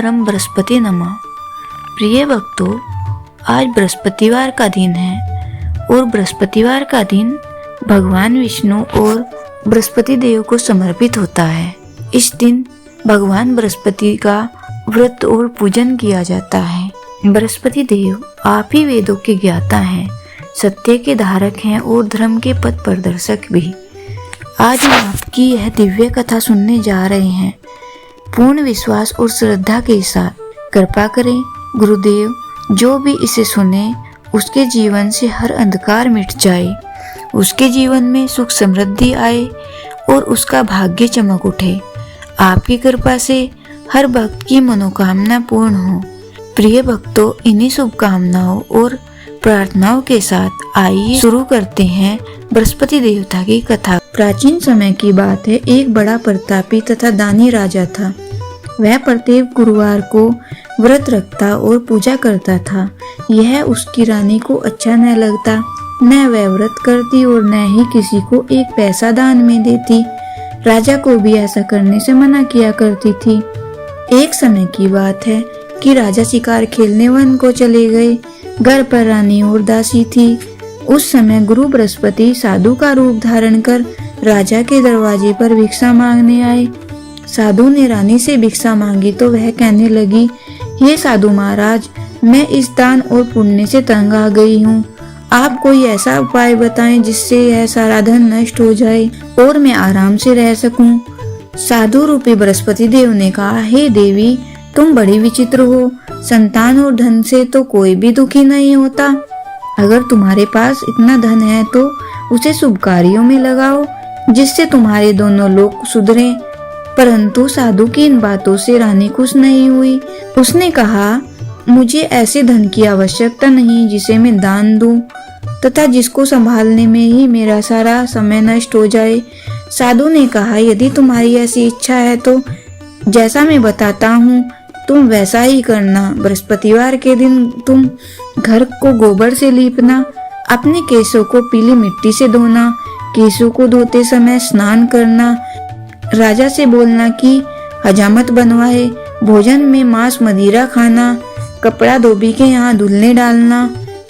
ब्रह्म बृहस्पति नमः। प्रिय भक्तों, आज बृहस्पतिवार का दिन है और बृहस्पतिवार का दिन भगवान विष्णु और बृहस्पति देव को समर्पित होता है। इस दिन भगवान बृहस्पति का व्रत और पूजन किया जाता है। बृहस्पति देव आप ही वेदों के ज्ञाता हैं, सत्य के धारक हैं और धर्म के पथ प्रदर्शक भी। आज हम आपकी यह दिव्य कथा सुनने जा रहे हैं। पूर्ण विश्वास और श्रद्धा के साथ कृपा करें गुरुदेव, जो भी इसे सुने उसके जीवन से हर अंधकार मिट जाए, उसके जीवन में सुख समृद्धि आए और उसका भाग्य चमक उठे। आपकी कृपा से हर भक्त की मनोकामना पूर्ण हो। प्रिय भक्तों, इन्हीं शुभकामनाओं और प्रार्थनाओं के साथ आइए शुरू करते हैं बृहस्पति देवता की कथा। प्राचीन समय की बात है। एक बड़ा प्रतापी तथा दानी राजा था। वह प्रत्येक गुरुवार को व्रत रखता और पूजा करता था। यह उसकी रानी को अच्छा न लगता। न वह व्रत करती और न ही किसी को एक पैसा दान में देती। राजा को भी ऐसा करने से मना किया करती थी। एक समय की बात है कि राजा शिकार खेलने वन को चले गए। घर पर रानी और दासी थी। उस समय गुरु बृहस्पति साधु का रूप धारण कर राजा के दरवाजे पर भिक्षा मांगने आए। साधु ने रानी से भिक्षा मांगी तो वह कहने लगी, हे साधु महाराज, मैं इस दान और पुण्य से तंग आ गई हूँ। आप कोई ऐसा उपाय बताएं जिससे यह सारा धन नष्ट हो जाए और मैं आराम से रह सकूं। साधु रूपी बृहस्पति देव ने कहा, हे देवी, तुम बड़ी विचित्र हो। संतान और धन से तो कोई भी दुखी नहीं होता। अगर तुम्हारे पास इतना धन है तो उसे शुभ कार्यों में लगाओ, जिससे तुम्हारे दोनों लोग सुधरें। परंतु साधु की इन बातों से रानी खुश नहीं हुई। उसने कहा, मुझे ऐसे धन की आवश्यकता नहीं जिसे मैं दान दूं तथा जिसको संभालने में ही मेरा सारा समय नष्ट हो जाए। साधु ने कहा, यदि तुम्हारी ऐसी इच्छा है तो जैसा मैं बताता हूँ तुम वैसा ही करना। बृहस्पतिवार के दिन तुम घर को गोबर से लीपना, अपने केशों को पीली मिट्टी से धोना, केशों को धोते समय स्नान करना, राजा से बोलना कि हजामत बनवाए, भोजन में मांस मदिरा खाना, कपड़ा धोबी के यहाँ धुलने डालना।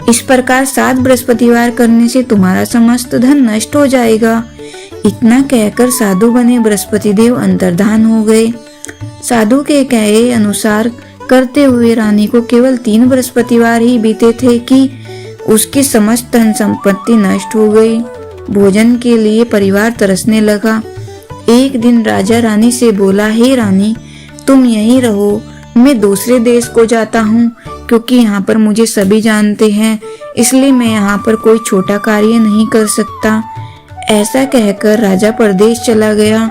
इस प्रकार 7 बृहस्पतिवार करने से तुम्हारा समस्त धन नष्ट हो जाएगा। इतना कहकर साधु बने बृहस्पति देव अंतर्धान हो गए। साधु के कहे अनुसार करते हुए रानी को केवल 3 बृहस्पतिवार ही बीते थे कि उसकी समस्त धन संपत्ति नष्ट हो गई। भोजन के लिए परिवार तरसने लगा। एक दिन राजा रानी से बोला, हे रानी, तुम यहीं रहो, मैं दूसरे देश को जाता हूँ, क्योंकि यहाँ पर मुझे सभी जानते हैं, इसलिए मैं यहाँ पर कोई छोटा कार्य नहीं कर सकता। ऐसा कहकर राजा परदेश चला गया।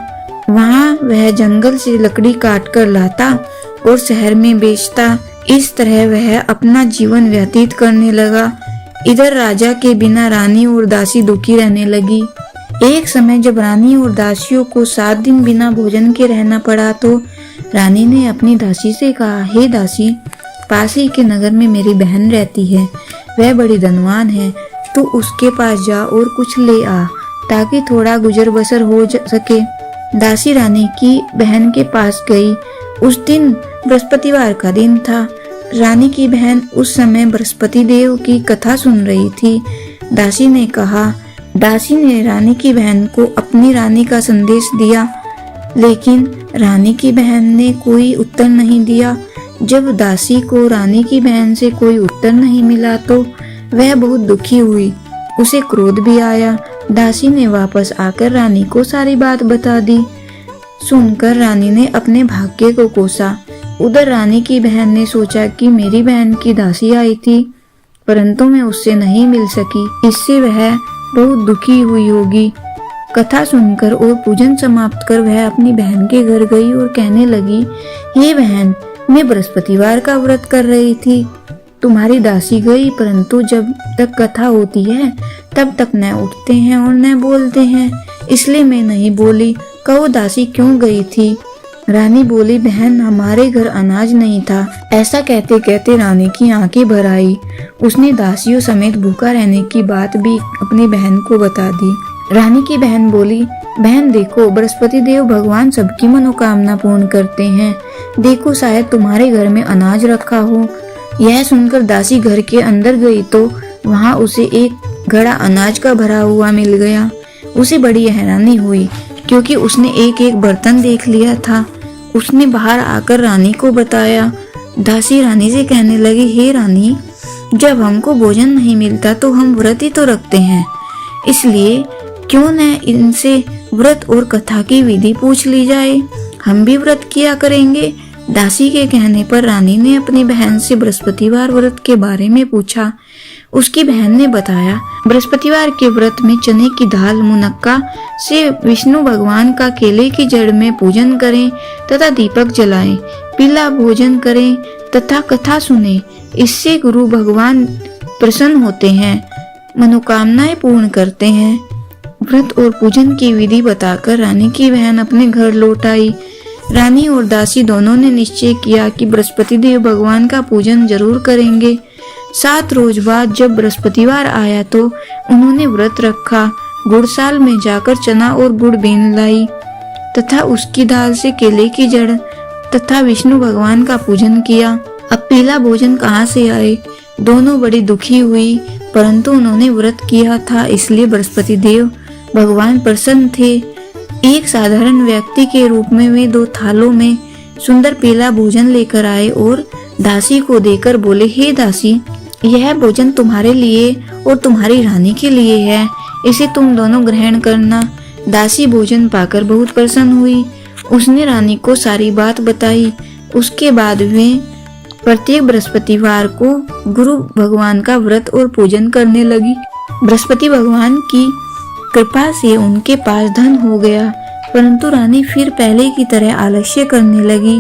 वहाँ वह जंगल से लकड़ी काट कर लाता और शहर में बेचता। इस तरह वह अपना जीवन व्यतीत करने लगा। इधर राजा के बिना रानी और दासी दुखी रहने लगी। एक समय जब रानी और दासियों को 7 दिन बिना भोजन के रहना पड़ा तो रानी ने अपनी दासी से कहा, हे दासी, पास ही के नगर में मेरी बहन रहती है, वह बड़ी धनवान है, तू उसके पास जा और कुछ ले आ ताकि थोड़ा गुजर बसर हो सके। दासी रानी की बहन के पास गई। उस दिन बृहस्पतिवार का दिन था। रानी की बहन उस समय बृहस्पति देव की कथा सुन रही थी। दासी ने रानी की बहन को अपनी रानी का संदेश दिया, लेकिन रानी की बहन ने कोई उत्तर नहीं दिया। जब दासी को रानी की बहन से कोई उत्तर नहीं मिला तो वह बहुत दुखी हुई। उसे क्रोध भी आया। दासी ने वापस आकर रानी को सारी बात बता दी। सुनकर रानी ने अपने भाग्य को कोसा। उधर रानी की बहन ने सोचा कि मेरी बहन की दासी आई थी, परंतु मैं उससे नहीं मिल सकी, इससे वह बहुत दुखी हुई होगी। कथा सुनकर और पूजन समाप्त कर वह अपनी बहन के घर गई और कहने लगी, हे बहन, मैं बृहस्पतिवार का व्रत कर रही थी। तुम्हारी दासी गई, परंतु जब तक कथा होती है तब तक न उठते हैं और न बोलते हैं, इसलिए मैं नहीं बोली। कहो दासी क्यों गई थी? रानी बोली, बहन, हमारे घर अनाज नहीं था। ऐसा कहते कहते रानी की आंखें भर आई। उसने दासियों समेत भूखा रहने की बात भी अपनी बहन को बता दी। रानी की बहन बोली, बहन देखो, बृहस्पति देव भगवान सबकी मनोकामना पूर्ण करते हैं। देखो शायद तुम्हारे घर में अनाज रखा हो। यह सुनकर दासी घर के अंदर गई तो वहां उसे एक घड़ा अनाज का भरा हुआ मिल गया। उसे बड़ी हैरानी हुई क्योंकि उसने एक एक बर्तन देख लिया था। उसने बाहर आकर रानी को बताया। दासी रानी से कहने लगी, हे रानी, जब हमको भोजन नहीं मिलता तो हम व्रत ही तो रखते हैं, इसलिए क्यों न इनसे व्रत और कथा की विधि पूछ ली जाए, हम भी व्रत किया करेंगे। दासी के कहने पर रानी ने अपनी बहन से बृहस्पतिवार व्रत के बारे में पूछा। उसकी बहन ने बताया, बृहस्पतिवार के व्रत में चने की दाल मुनक्का से विष्णु भगवान का केले की जड़ में पूजन करें तथा दीपक जलाएं, पीला भोजन करें तथा कथा सुने। इससे गुरु भगवान प्रसन्न होते हैं, मनोकामनाएं पूर्ण करते हैं। व्रत और पूजन की विधि बताकर रानी की बहन अपने घर लौट आई। रानी और दासी दोनों ने निश्चय किया कि बृहस्पति देव भगवान का पूजन जरूर करेंगे। 7 रोज बाद जब बृहस्पतिवार आया तो उन्होंने व्रत रखा। गुड़साल में जाकर चना और गुड़ बीन लाई तथा उसकी दाल से केले की जड़ तथा विष्णु भगवान का पूजन किया। अब पीला भोजन कहाँ से आए? दोनों बड़ी दुखी हुई, परंतु उन्होंने व्रत किया था इसलिए बृहस्पति देव भगवान प्रसन्न थे। एक साधारण व्यक्ति के रूप में वे 2 थालों में सुंदर पीला भोजन लेकर आए और दासी को देकर बोले, हे दासी, यह भोजन तुम्हारे लिए और तुम्हारी रानी के लिए है, इसे तुम दोनों ग्रहण करना। दासी भोजन पाकर बहुत प्रसन्न हुई। उसने रानी को सारी बात बताई। उसके बाद वे प्रत्येक बृहस्पतिवार को गुरु भगवान का व्रत और पूजन करने लगी। बृहस्पति भगवान की कृपा से उनके पास धन हो गया, परंतु रानी फिर पहले की तरह आलस्य करने लगी।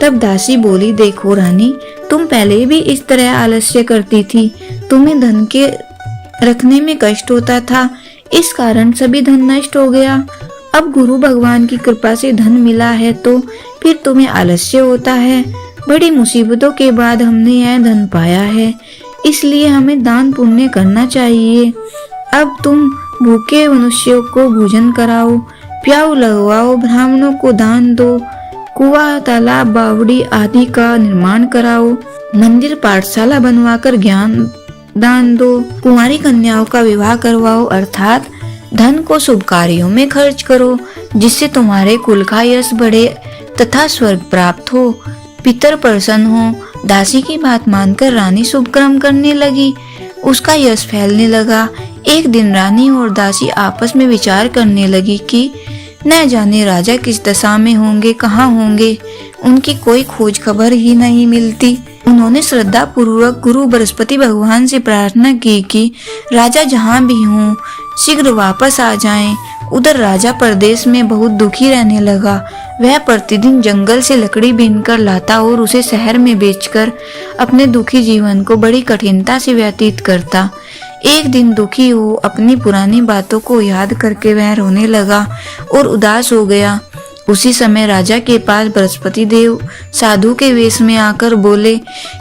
तब दासी बोली, देखो रानी, तुम पहले भी इस तरह आलस्य करती थी, तुम्हें धन के रखने में कष्ट होता था, इस कारण सभी धन नष्ट हो गया। अब गुरु भगवान की कृपा से धन मिला है तो फिर तुम्हें आलस्य होता है। बड़ी मुसीबतों के बाद हमने यह धन पाया है, इसलिए हमें दान पुण्य करना चाहिए। अब तुम भूखे मनुष्यों को भोजन कराओ, प्याऊ लगवाओ, ब्राह्मणों को दान दो, कुआं, तालाब, बावड़ी आदि का निर्माण कराओ, मंदिर पाठशाला बनवाकर ज्ञान दान दो, कुंवारी कन्याओं का विवाह करवाओ, अर्थात धन को शुभ कार्यों में खर्च करो, जिससे तुम्हारे कुल का यश बढ़े तथा स्वर्ग प्राप्त हो, पितर प्रसन्न हो। दासी की बात मानकर रानी शुभ कर्म करने लगी। उसका यश फैलने लगा। एक दिन रानी और दासी आपस में विचार करने लगी कि न जाने राजा किस दशा में होंगे, कहाँ होंगे, उनकी कोई खोज खबर ही नहीं मिलती। उन्होंने श्रद्धा पूर्वक गुरु बृहस्पति भगवान से प्रार्थना की कि राजा जहाँ भी हों शीघ्र वापस आ जाएं। उधर राजा प्रदेश में बहुत दुखी रहने लगा। वह प्रतिदिन जंगल से लकड़ी बीनकर लाता और उसे शहर में बेचकर अपने दुखी जीवन को बड़ी कठिनता से व्यतीत करता। एक दिन दुखी हो अपनी पुरानी बातों को याद करके वह रोने लगा और उदास हो गया। उसी समय राजा के पास बृहस्पति देव साधु के वेश में आकर बोले,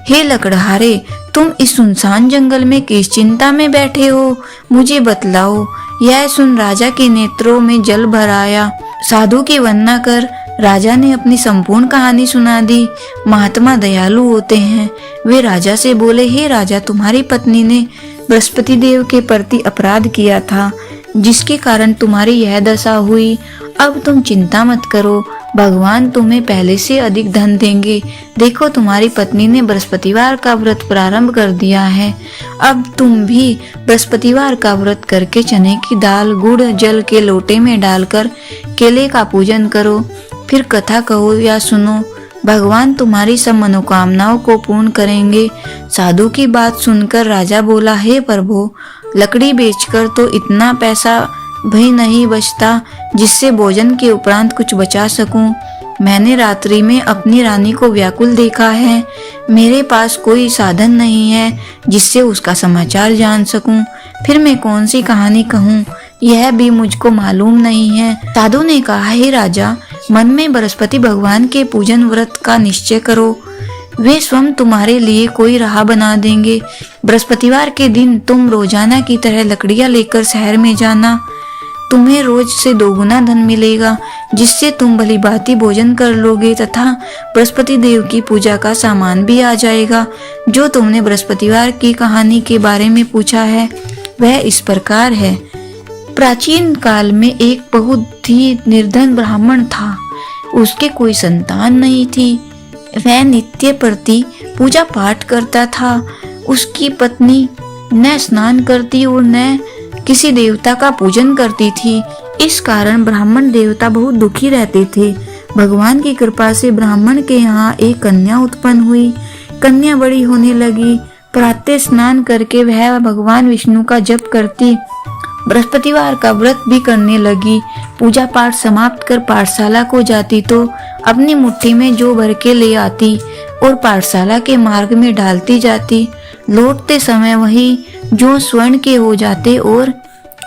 हे लकड़हारे, तुम इस सुनसान जंगल में किस चिंता में बैठे हो, मुझे बतलाओ। यह सुन राजा के नेत्रों में जल भर आया। साधु की वंदना कर राजा ने अपनी संपूर्ण कहानी सुना दी। महात्मा दयालु होते हैं। वे राजा से बोले, हे राजा, तुम्हारी पत्नी ने बृहस्पति देव के प्रति अपराध किया था, जिसके कारण तुम्हारी यह दशा हुई। अब तुम चिंता मत करो, भगवान तुम्हें पहले से अधिक धन देंगे। देखो, तुम्हारी पत्नी ने बृहस्पतिवार का व्रत प्रारंभ कर दिया है। अब तुम भी बृहस्पतिवार का व्रत करके चने की दाल गुड़ जल के लोटे में डालकर केले का पूजन करो, फिर कथा कहो या सुनो। भगवान तुम्हारी सब मनोकामनाओं को पूर्ण करेंगे। साधु की बात सुनकर राजा बोला, हे प्रभु, लकड़ी बेचकर तो इतना पैसा भी नहीं बचता जिससे भोजन के उपरांत कुछ बचा सकूं। मैंने रात्रि में अपनी रानी को व्याकुल देखा है। मेरे पास कोई साधन नहीं है जिससे उसका समाचार जान सकूं। फिर मैं कौन सी कहानी कहूं, यह भी मुझको मालूम नहीं है। साधु ने कहा, हे राजा, मन में बृहस्पति भगवान के पूजन व्रत का निश्चय करो। वे स्वयं तुम्हारे लिए कोई राह बना देंगे। बृहस्पतिवार के दिन तुम रोजाना की तरह लकड़ियां लेकर शहर में जाना। तुम्हें रोज से 2 गुना धन मिलेगा, जिससे तुम भली भांति भोजन कर लोगे, तथा बृहस्पति देव की पूजा का सामान भी आ जाएगा। जो तुमने बृहस्पतिवार की कहानी के बारे में पूछा है वह इस प्रकार है। प्राचीन काल में एक बहुत ही निर्धन ब्राह्मण था। उसके कोई संतान नहीं थी। वह नित्य प्रति पूजा पाठ करता था। उसकी पत्नी न स्नान करती और न किसी देवता का पूजन करती थी। इस कारण ब्राह्मण देवता बहुत दुखी रहते थे। भगवान की कृपा से ब्राह्मण के यहाँ एक कन्या उत्पन्न हुई। कन्या बड़ी होने लगी। प्रातः स्नान करके वह भगवान विष्णु का जप करती, बृहस्पतिवार का व्रत भी करने लगी। पूजा पाठ समाप्त कर पाठशाला को जाती तो अपनी मुट्ठी में जौ भर के ले आती और पाठशाला के मार्ग में डालती जाती। लौटते समय वही जौ स्वर्ण के हो जाते और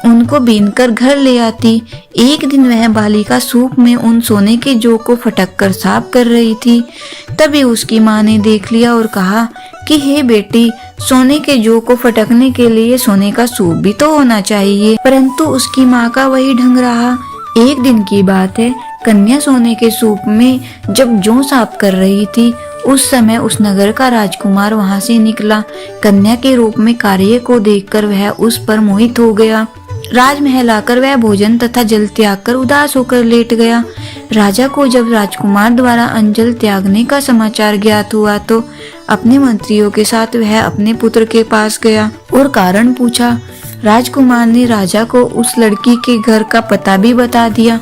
उनको बीनकर घर ले आती। एक दिन वह बालिका सूप में उन सोने के जौ को फटक कर साफ कर रही थी। तभी उसकी माँ ने देख लिया और कहा कि हे बेटी, सोने के जौ को फटकने के लिए सोने का सूप भी तो होना चाहिए। परंतु उसकी माँ का वही ढंग रहा। एक दिन की बात है, कन्या सोने के सूप में जब जौ साफ कर रही थी, उस समय उस नगर का राजकुमार वहां से निकला। कन्या के रूप में कार्य को देखकर वह उस पर मोहित हो गया। राजमहल आकर वह भोजन तथा जल त्याग कर उदास होकर लेट गया। राजा को जब राजकुमार द्वारा अंजल त्यागने का समाचार ज्ञात हुआ तो अपने मंत्रियों के साथ वह अपने पुत्र के पास गया और कारण पूछा। राजकुमार ने राजा को उस लड़की के घर का पता भी बता दिया।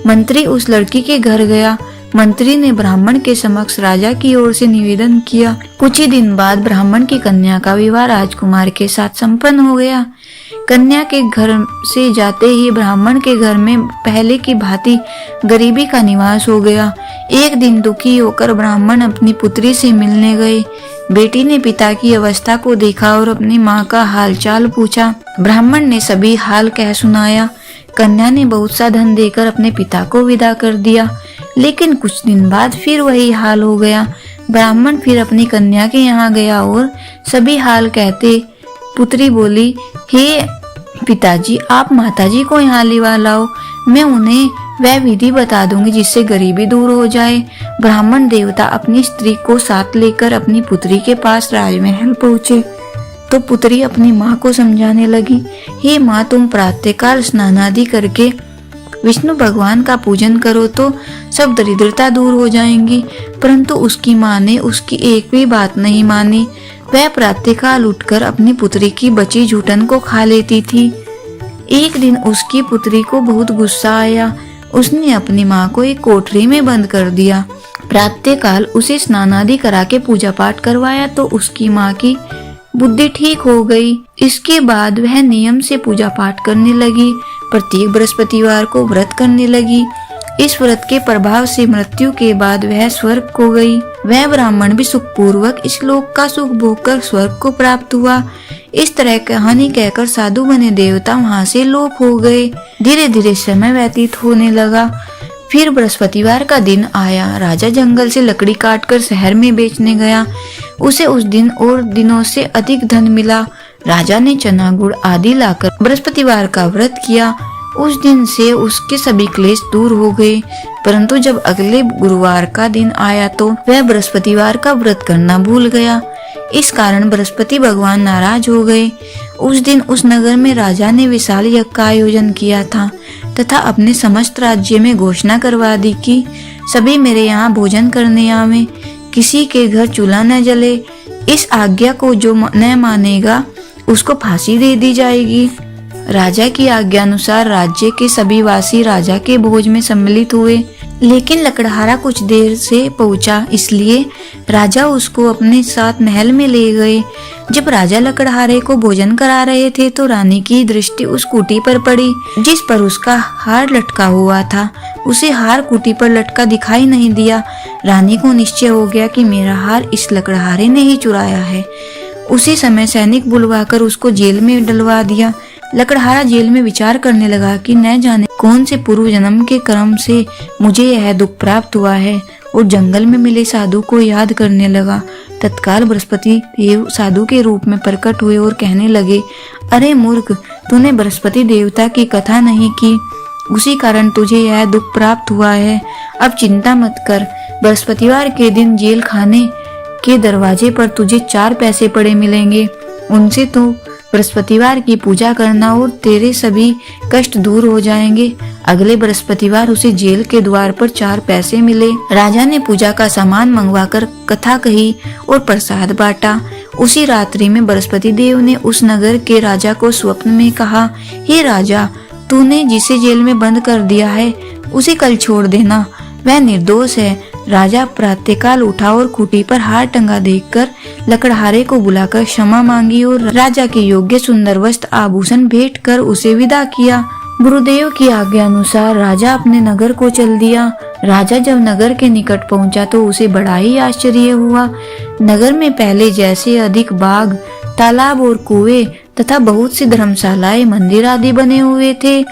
मंत्री उस लड़की के घर गया। मंत्री ने ब्राह्मण के समक्ष राजा की ओर से निवेदन किया। कुछ ही दिन बाद ब्राह्मण की कन्या का विवाह राजकुमार के साथ संपन्न हो गया। कन्या के घर से जाते ही ब्राह्मण के घर में पहले की भांति गरीबी का निवास हो गया। एक दिन दुखी होकर ब्राह्मण अपनी पुत्री से मिलने गए। बेटी ने पिता की अवस्था को देखा और अपनी माँ का हालचाल पूछा। ब्राह्मण ने सभी हाल कह सुनाया। कन्या ने बहुत सा धन देकर अपने पिता को विदा कर दिया। लेकिन कुछ दिन बाद फिर वही हाल हो गया। ब्राह्मण फिर अपनी कन्या के यहाँ गया और सभी हाल कहते पुत्री बोली, हे पिताजी, आप माताजी को यहाँ लिवा लाओ, मैं उन्हें वह विधि बता दूंगी जिससे गरीबी दूर हो जाए। ब्राह्मण देवता अपनी स्त्री को साथ लेकर अपनी पुत्री के पास राजमहल पहुँचे तो पुत्री अपनी माँ को समझाने लगी, हे माँ, तुम प्रातःकाल स्नान आदि करके विष्णु भगवान का पूजन करो तो सब दरिद्रता दूर हो जाएंगी। परंतु उसकी माँ ने उसकी एक भी बात नहीं मानी। वह प्रातःकाल उठकर अपनी पुत्री की बची जूठन को खा लेती थी। एक दिन उसकी पुत्री को बहुत गुस्सा आया। उसने अपनी माँ को एक कोठरी में बंद कर दिया। प्रातःकाल उसे स्नान आदि करा के पूजा पाठ करवाया तो उसकी माँ की बुद्धि ठीक हो गई। इसके बाद वह नियम से पूजा पाठ करने लगी। प्रत्येक बृहस्पतिवार को व्रत करने लगी। इस व्रत के प्रभाव से मृत्यु के बाद वह स्वर्ग को गई। वह ब्राह्मण भी सुखपूर्वक इस लोक का सुख भोगकर स्वर्ग को प्राप्त हुआ। इस तरह कहानी कहकर साधु बने देवता वहां से लोप हो गए। धीरे धीरे समय व्यतीत होने लगा। फिर बृहस्पतिवार का दिन आया। राजा जंगल से लकड़ी काटकर शहर में बेचने गया। उसे उस दिन और दिनों से अधिक धन मिला। राजा ने चना गुड़ आदि लाकर बृहस्पतिवार का व्रत किया। उस दिन से उसके सभी क्लेश दूर हो गए। परंतु जब अगले गुरुवार का दिन आया तो वह बृहस्पतिवार का व्रत करना भूल गया। इस कारण बृहस्पति भगवान नाराज हो गए। उस दिन उस नगर में राजा ने विशाल यज्ञ का आयोजन किया था तथा अपने समस्त राज्य में घोषणा करवा दी कि सभी मेरे यहाँ भोजन करने आवे, किसी के घर चूल्हा न जले। इस आज्ञा को जो न मानेगा उसको फांसी दे दी जाएगी। राजा की आज्ञा अनुसार राज्य के सभी वासी राजा के भोज में सम्मिलित हुए। लेकिन लकड़हारा कुछ देर से पहुंचा, इसलिए राजा उसको अपने साथ महल में ले गए। जब राजा लकड़हारे को भोजन करा रहे थे तो रानी की दृष्टि उस कुटी पर पड़ी जिस पर उसका हार लटका हुआ था। उसे हार कुटी पर लटका दिखाई नहीं दिया। रानी को निश्चय हो गया कि मेरा हार इस लकड़हारे ने ही चुराया है। उसी समय सैनिक बुलवाकर उसको जेल में डलवा दिया। लकड़हारा जेल में विचार करने लगा कि न जाने कौन से पूर्व जन्म के कर्म से मुझे यह दुख प्राप्त हुआ है, और जंगल में मिले साधु को याद करने लगा। तत्काल बृहस्पति देव साधु के रूप में प्रकट हुए और कहने लगे, अरे मूर्ख, तूने बृहस्पति देवता की कथा नहीं की, उसी कारण तुझे यह दुख प्राप्त हुआ है। अब चिंता मत कर, बृहस्पतिवार के दिन जेल खाने के दरवाजे पर तुझे 4 पैसे पड़े मिलेंगे। उनसे तो बृहस्पतिवार की पूजा करना और तेरे सभी कष्ट दूर हो जाएंगे। अगले बृहस्पतिवार उसे जेल के द्वार पर 4 पैसे मिले। राजा ने पूजा का सामान मंगवाकर कथा कही और प्रसाद बांटा। उसी रात्रि में बृहस्पति देव ने उस नगर के राजा को स्वप्न में कहा, हे राजा, तूने जिसे जेल में बंद कर दिया है उसे कल छोड़ देना, वह निर्दोष है। राजा प्रातःकाल उठा और खूंटी पर हार टंगा देखकर लकड़हारे को बुलाकर क्षमा मांगी और राजा के योग्य सुंदर वस्त्र आभूषण भेंट कर उसे विदा किया। गुरुदेव की आज्ञा अनुसार राजा अपने नगर को चल दिया। राजा जब नगर के निकट पहुंचा तो उसे बड़ा ही आश्चर्य हुआ। नगर में पहले जैसे अधिक बाग, तालाब और कुएं तथा बहुत सी धर्मशालाएं, मंदिर आदि बने हुए थे।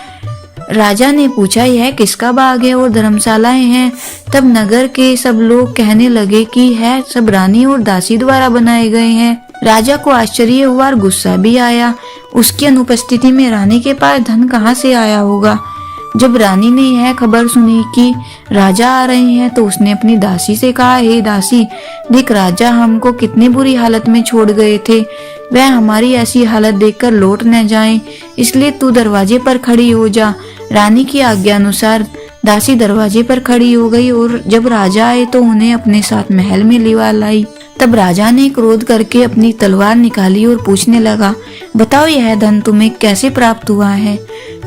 राजा ने पूछा, यह किसका बाग है और धर्मशालाएं हैं? तब नगर के सब लोग कहने लगे कि यह सब रानी और दासी द्वारा बनाए गए हैं। राजा को आश्चर्य हुआ और गुस्सा भी आया। उसकी अनुपस्थिति में रानी के पास धन कहाँ से आया होगा? जब रानी ने यह खबर सुनी कि राजा आ रहे हैं तो उसने अपनी दासी से कहा, हे दासी, देख राजा हमको कितनी बुरी हालत में छोड़ गए थे, वह हमारी ऐसी हालत देखकर लौट न जाएं, इसलिए तू दरवाजे पर खड़ी हो जा। रानी की आज्ञा अनुसार दासी दरवाजे पर खड़ी हो गई और जब राजा आए तो उन्हें अपने साथ महल में लिवा लाई। तब राजा ने क्रोध करके अपनी तलवार निकाली और पूछने लगा, बताओ यह धन तुम्हें कैसे प्राप्त हुआ है?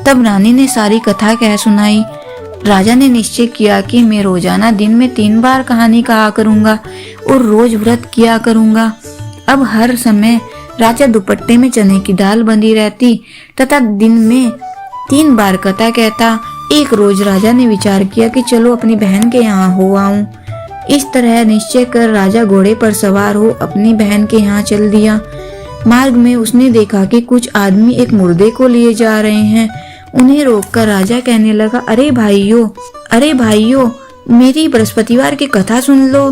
तब रानी ने सारी कथा कह सुनाई। राजा ने निश्चय किया कि मैं रोजाना दिन में 3 बार कहानी कहा करूंगा और रोज व्रत किया करूंगा। अब हर समय राजा दुपट्टे में चने की दाल बंधी रहती तथा दिन में 3 बार कथा कहता। एक रोज राजा ने विचार किया कि चलो अपनी बहन के यहाँ हो आऊं। इस तरह निश्चय कर राजा घोड़े पर सवार हो अपनी बहन के यहाँ चल दिया। मार्ग में उसने देखा कि कुछ आदमी एक मुर्दे को लिए जा रहे हैं। उन्हें रोककर राजा कहने लगा, अरे भाइयों, मेरी बृहस्पतिवार की कथा सुन लो।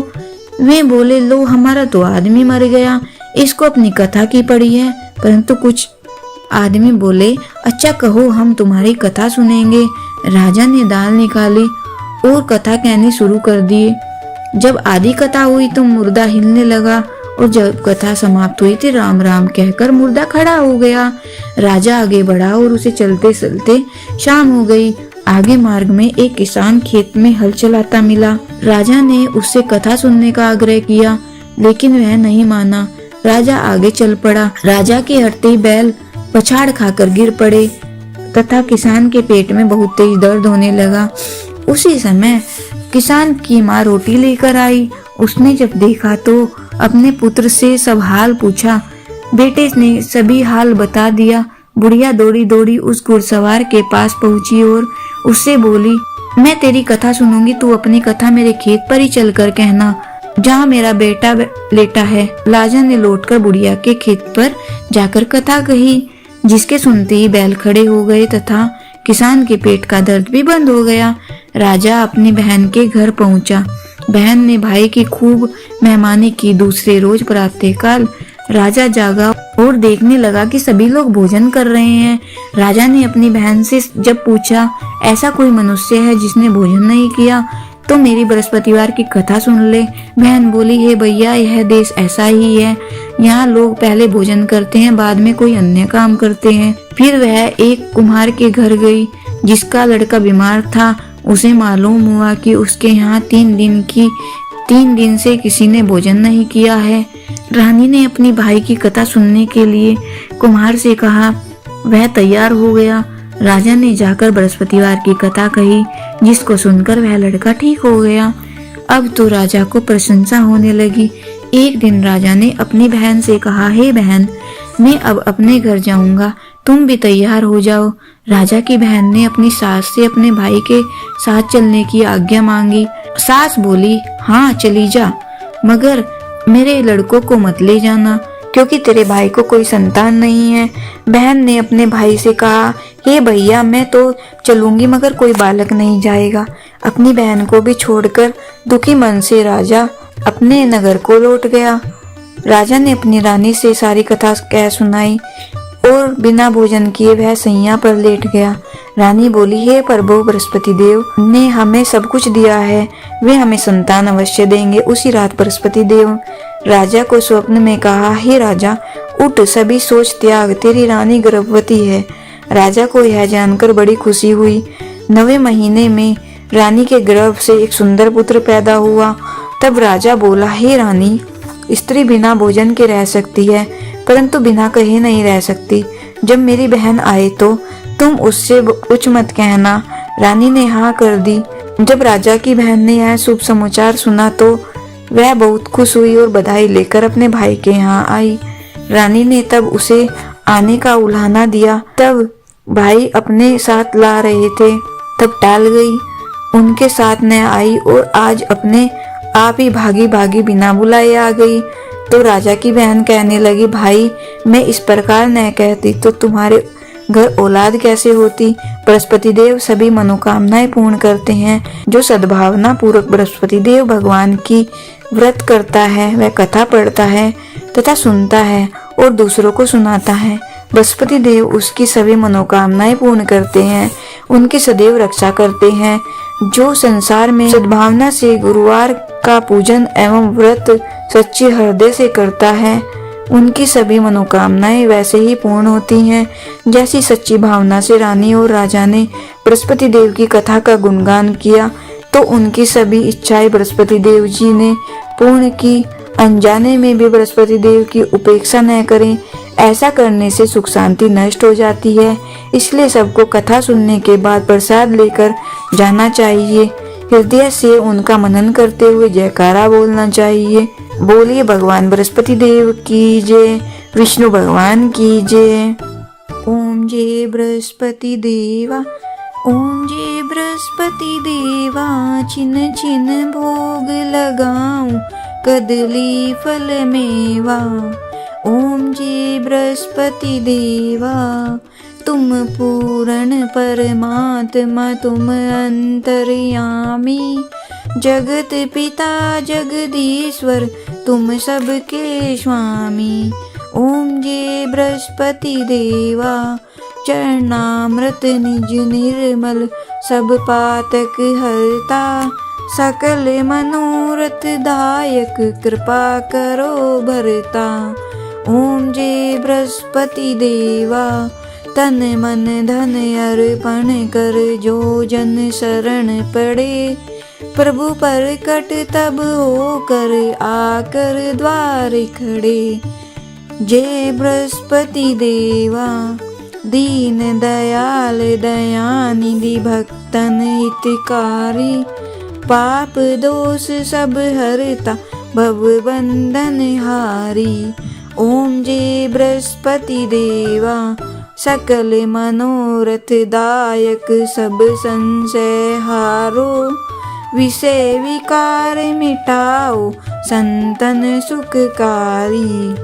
वे बोले, लो हमारा तो आदमी मर गया, इसको अपनी कथा की पड़ी है। परंतु कुछ आदमी बोले, अच्छा कहो, हम तुम्हारी कथा सुनेंगे। राजा ने दाल निकाली और कथा कहनी शुरू कर दी। जब आधी कथा हुई तो मुर्दा हिलने लगा और जब कथा समाप्त हुई थी राम राम कहकर मुर्दा खड़ा हो गया। राजा आगे बढ़ा और उसे चलते चलते शाम हो गई। आगे मार्ग में एक किसान खेत में हल चलाता मिला। राजा ने उससे कथा सुनने का आग्रह किया लेकिन वह नहीं माना। राजा आगे चल पड़ा। राजा के हटते ही बैल पछाड़ खाकर गिर पड़े तथा किसान के पेट में बहुत तेज दर्द होने लगा। उसी समय किसान की माँ रोटी लेकर आई। उसने जब देखा तो अपने पुत्र से सब हाल पूछा। बेटे ने सभी हाल बता दिया। बुढ़िया दौड़ी दौड़ी उस घुड़सवार के पास पहुंची और उससे बोली, मैं तेरी कथा सुनूंगी, तू अपनी कथा मेरे खेत पर ही चलकर कहना जहाँ मेरा बेटा लेटा है। राजा ने लौटकर बुढ़िया के खेत पर जाकर कथा कही, जिसके सुनते ही बैल खड़े हो गए तथा किसान के पेट का दर्द भी बंद हो गया। राजा अपनी बहन के घर पहुंचा। बहन ने भाई की खूब मेहमानी की। दूसरे रोज प्रातःकाल राजा जागा और देखने लगा कि सभी लोग भोजन कर रहे हैं। राजा ने अपनी बहन से जब पूछा, ऐसा कोई मनुष्य है जिसने भोजन नहीं किया तो मेरी बृहस्पतिवार की कथा सुन ले। बहन बोली, हे भैया, यह देश ऐसा ही है, यहाँ लोग पहले भोजन करते हैं, बाद में कोई अन्य काम करते हैं। फिर वह एक कुम्हार के घर गई जिसका लड़का बीमार था। उसे मालूम हुआ कि उसके यहाँ 3 दिन से किसी ने भोजन नहीं किया है। रानी ने अपनी भाई की कथा सुनने के लिए कुम्हार से कहा। वह तैयार हो गया। राजा ने जाकर बृहस्पतिवार की कथा कही, जिसको सुनकर वह लड़का ठीक हो गया। अब तो राजा को प्रशंसा होने लगी। एक दिन राजा ने अपनी बहन से कहा, हे बहन, मैं अब अपने घर जाऊंगा, तुम भी तैयार हो जाओ। राजा की बहन ने अपनी सास से अपने भाई के साथ चलने की आज्ञा मांगी। सास बोली, हाँ चली जा, मगर मेरे लड़कों को मत ले जाना क्योंकि तेरे भाई को कोई संतान नहीं है। बहन ने अपने भाई से कहा, हे भैया, मैं तो चलूंगी मगर कोई बालक नहीं जाएगा। अपनी बहन को भी छोड़कर दुखी मन से राजा अपने नगर को लौट गया। राजा ने अपनी रानी से सारी कथा कह सुनाई। और बिना भोजन किए वह सैया पर लेट गया। रानी बोली, हे प्रभु बृहस्पति देव ने हमें सब कुछ दिया है, वे हमें संतान अवश्य देंगे। उसी रात बृहस्पति देव राजा को स्वप्न में कहा, हे राजा उठ, सभी सोच त्याग, तेरी रानी गर्भवती है। राजा को यह जानकर बड़ी खुशी हुई। 9वें महीने में रानी के गर्भ से एक सुंदर पुत्र पैदा हुआ। तब राजा बोला, हे रानी, स्त्री बिना भोजन के रह सकती है, परंतु बिना कहे नहीं रह सकती। जब मेरी बहन आए तो तुम उससे कुछ मत कहना। रानी ने हाँ कर दी। जब राजा की बहन ने यह शुभ समाचार सुना तो वह बहुत खुश हुई और बधाई लेकर अपने भाई के यहाँ आई। रानी ने तब उसे आने का उल्हाना दिया। तब भाई अपने साथ ला रहे थे, तब टाल गई, उनके साथ न आई और आज अपने आप ही भागी भागी बिना बुलाए आ गई। तो राजा की बहन कहने लगी, भाई मैं इस प्रकार न कहती तो तुम्हारे घर औलाद कैसे होती। बृहस्पति देव सभी मनोकामनाएं पूर्ण करते हैं। जो सद्भावना पूर्वक बृहस्पति देव भगवान की व्रत करता है, वह कथा पढ़ता है तथा सुनता है और दूसरों को सुनाता है, बृहस्पति देव उसकी सभी मनोकामनाएं पूर्ण करते हैं, उनकी सदैव रक्षा करते हैं। जो संसार में सद्भावना से गुरुवार का पूजन एवं व्रत सच्चे हृदय से करता है, उनकी सभी मनोकामनाएं वैसे ही पूर्ण होती हैं जैसी सच्ची भावना से रानी और राजा ने बृहस्पति देव की कथा का गुणगान किया तो उनकी सभी इच्छाएं बृहस्पति देव जी ने पूर्ण की। अनजाने में भी बृहस्पति देव की उपेक्षा न करें, ऐसा करने से सुख शांति नष्ट हो जाती है। इसलिए सबको कथा सुनने के बाद प्रसाद लेकर जाना चाहिए। हृदय से उनका मनन करते हुए जयकारा बोलना चाहिए। बोलिए भगवान बृहस्पति देव की जय, विष्णु भगवान की जय। ओम जय बृहस्पति देवा, ओम जय बृहस्पति देवा, छिन छिन भोग लगाऊं कदली फल मेवा। ओम जय बृहस्पति देवा, तुम पूर्ण परमात्मा, तुम अंतर्यामी, जगत पिता जगदीश्वर, तुम सबके स्वामी। ओम जय बृहस्पति देवा, चरणामृत निज निर्मल, सब पातक हरता, सकल मनोरथ दायक, कृपा करो भरता। ओम जय बृहस्पति देवा, तन मन धन अर्पण कर, जो जन शरण पड़े, प्रभु प्रकट तब होकर आकर द्वार खड़े। जय बृहस्पति देवा, दीन दयाल दयानिधि, भक्तन हितकारी, पाप दोष सब हरता, भव बंधन हारी। ओम जय बृहस्पति देवा, सकल मनोरथ दायक, सब संशय हारो, विषय विकार मिटाओ, संतन सुखकारी।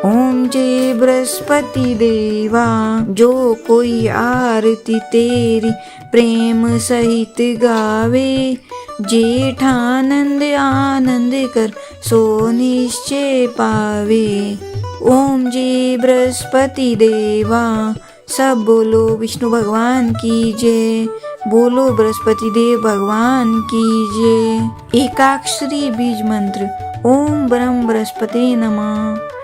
ओम जय बृहस्पति देवा, जो कोई आरती तेरी प्रेम सहित गावे, जेठानंद आनंद कर सो निश्चय पावे। ओम जय बृहस्पति देवा, सब बोलो विष्णु भगवान की जय, बोलो बृहस्पति देव भगवान की जय। एकाक्षरी बीज मंत्र। ओम ब्रह्म बृहस्पति नमः।